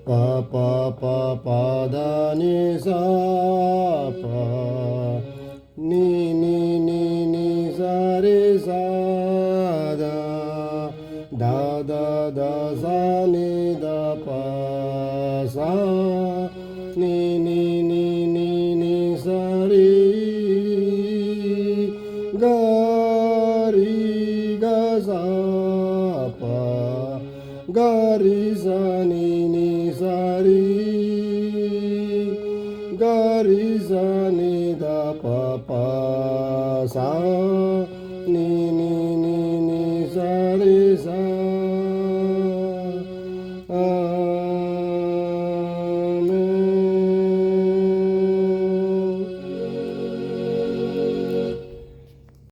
pa pa pa pa da ni sa pa ni ni ni ni sa re sa da da da da sa ni da pa sa ni ni ni ni ni sa re ga ri ga sa pa ga ri sa ni ni sa ri ga ri sa ni da pa pa sa ni ni ni ni sa re sa